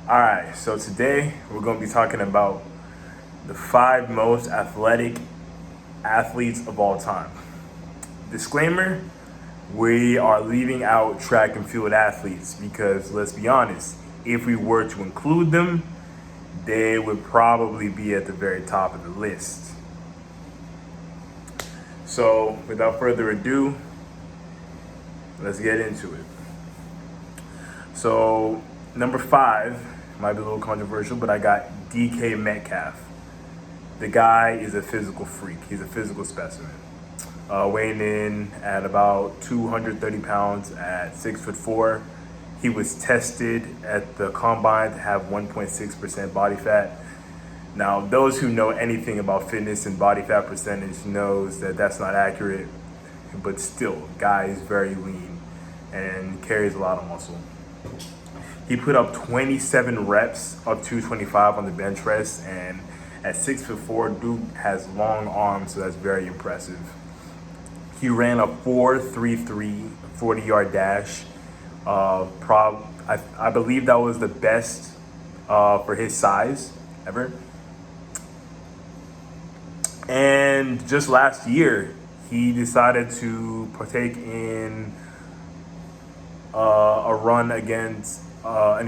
All right, so today we're going to be talking about the 5 most athletic athletes of all time. Disclaimer, we are leaving out track and field athletes because let's be honest, if we were to include them, they would probably be at the very top of the list. So without further ado, let's get into it. So number 5 might be a little controversial, but I got DK Metcalf. The guy is a physical freak. He's a physical specimen. Weighing in at about 230 pounds at 6'4". He was tested at the combine to have 1.6% body fat. Now, those who know anything about fitness and body fat percentage knows that that's not accurate, but still, guy is very lean and carries a lot of muscle. He put up 27 reps of 225 on the bench press, and at 6'4", dude has long arms, so that's very impressive. He ran a 4.33 40-yard dash. I believe that was the best for his size ever. And just last year, he decided to partake in a run against a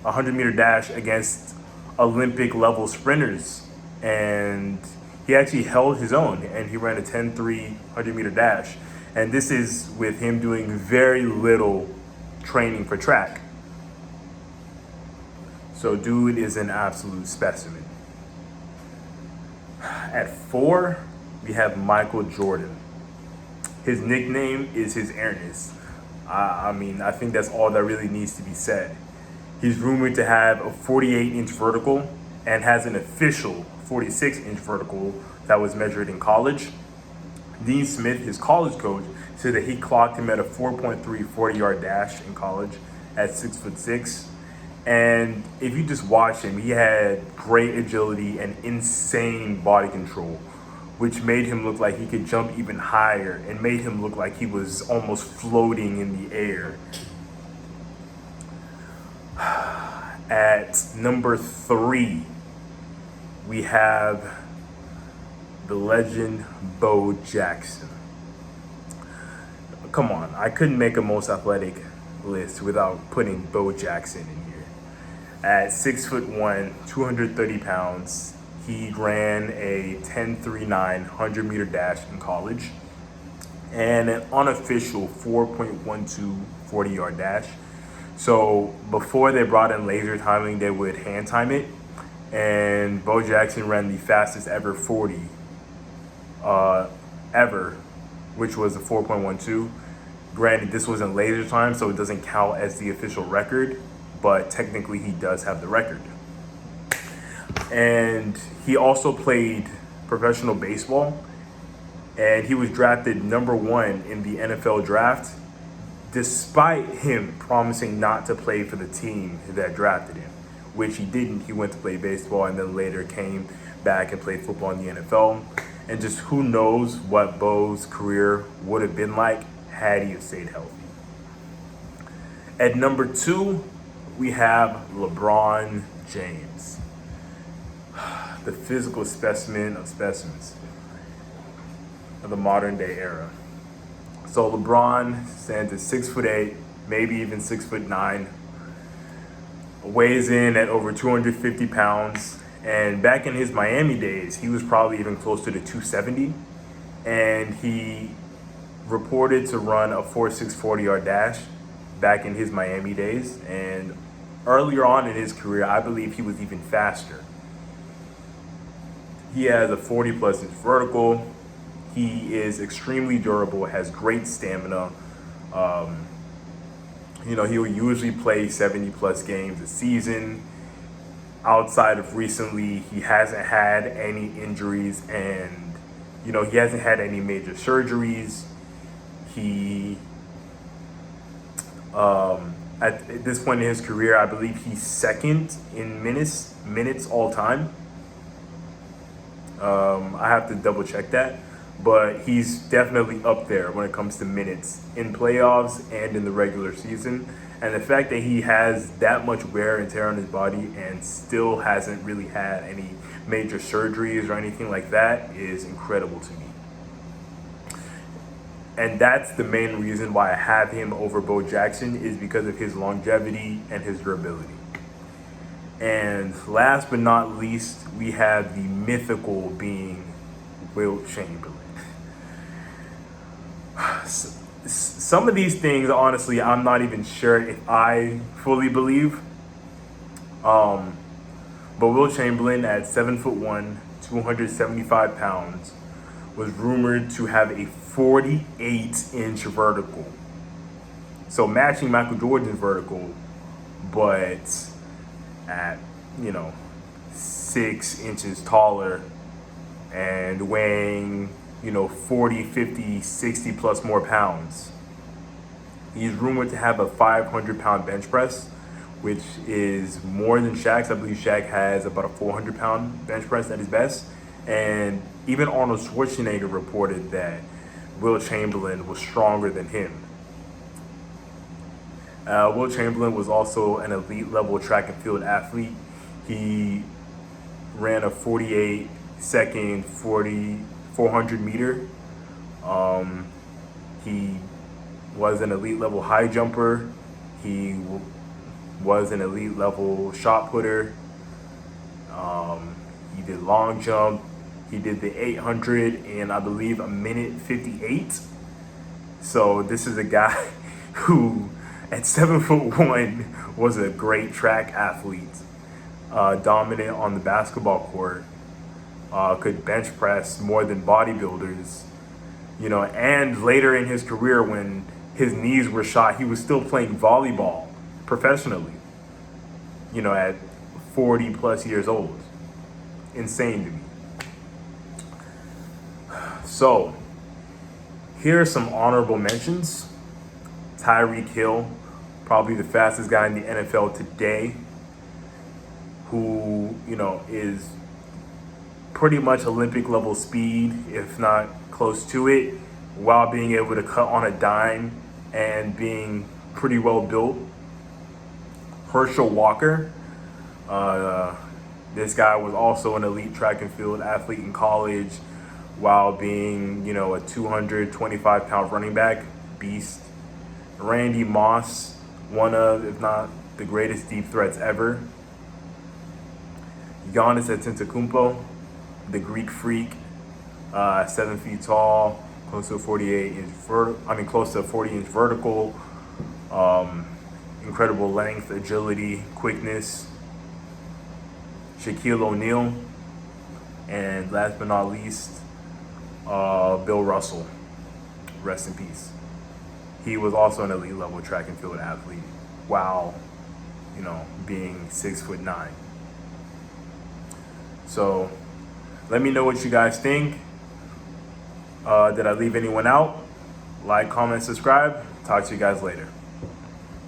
100-meter dash against Olympic level sprinters, and he actually held his own, and he ran a 10.3 100-meter dash. And this is with him doing very little training for track. So dude is an absolute specimen. At 4, we have Michael Jordan. His nickname is his airness. I think that's all that really needs to be said. He's rumored to have a 48-inch vertical and has an official 46-inch vertical that was measured in college. Dean Smith, his college coach, said that he clocked him at a 4.3 40-yard dash in college at 6'6". And if you just watch him, he had great agility and insane body control, which made him look like he could jump even higher and made him look like he was almost floating in the air. At number 3, we have the legend Bo Jackson. Come on, I couldn't make a most athletic list without putting Bo Jackson in here. At 6'1", 230 pounds, he ran a 10.39 100-meter dash in college and an unofficial 4.12 40-yard dash. So before they brought in laser timing, they would hand time it, and Bo Jackson ran the fastest ever 40 ever, which was a 4.12. Granted, this wasn't laser time, so it doesn't count as the official record, but technically he does have the record. And he also played professional baseball, and he was drafted number 1 in the NFL draft, despite him promising not to play for the team that drafted him, which he didn't. He went to play baseball and then later came back and played football in the NFL. And just who knows what Bo's career would have been like had he stayed healthy. At number 2, we have LeBron James, the physical specimen of specimens of the modern day era. So LeBron stands at 6'8", maybe even 6'9", weighs in at over 250 pounds. And back in his Miami days, he was probably even closer to 270. And he reported to run a 4.6 40-yard dash back in his Miami days. And earlier on in his career, I believe he was even faster. He has a 40-plus inch vertical. He is extremely durable, has great stamina. He'll usually play 70-plus games a season. Outside of recently, he hasn't had any injuries, and he hasn't had any major surgeries. He at this point in his career, I believe he's second in minutes all time. I have to double check that, but he's definitely up there when it comes to minutes in playoffs and in the regular season. And the fact that he has that much wear and tear on his body and still hasn't really had any major surgeries or anything like that is incredible to me. And that's the main reason why I have him over Bo Jackson, is because of his longevity and his durability. And last but not least, we have the mythical being Wilt Chamberlain. Some of these things, honestly, I'm not even sure if I fully believe. But Wilt Chamberlain, at 7'1", 275 pounds, was rumored to have a 48-inch vertical. So matching Michael Jordan's vertical, but at, 6 inches taller and weighing, 40, 50, 60 plus more pounds. He's rumored to have a 500-pound bench press, which is more than Shaq's. I believe Shaq has about a 400-pound bench press at his best. And even Arnold Schwarzenegger reported that Wilt Chamberlain was stronger than him. Wilt Chamberlain was also an elite level track and field athlete. He ran a 48-second 400 meter. He was an elite level high jumper. He was an elite level shot putter. He did long jump. He did the 800 in, I believe, a minute 58. So this is a guy who, at 7'1", was a great track athlete, dominant on the basketball court, could bench press more than bodybuilders, and later in his career, when his knees were shot, he was still playing volleyball professionally, at 40 plus years old. Insane to me. So, here are some honorable mentions. Tyreek Hill, probably the fastest guy in the NFL today, who, is pretty much Olympic level speed, if not close to it, while being able to cut on a dime and being pretty well built. Herschel Walker, this guy was also an elite track and field athlete in college, while being, a 225-pound running back beast. Randy Moss, one of, if not the greatest deep threats ever. Giannis Antetokounmpo, the Greek freak, 7 feet tall, close to a 40-inch vertical, incredible length, agility, quickness. Shaquille O'Neal, and last but not least, Bill Russell, rest in peace. He was also an elite level track and field athlete, while, being 6'9". So, let me know what you guys think. Did I leave anyone out? Like, comment, subscribe. Talk to you guys later.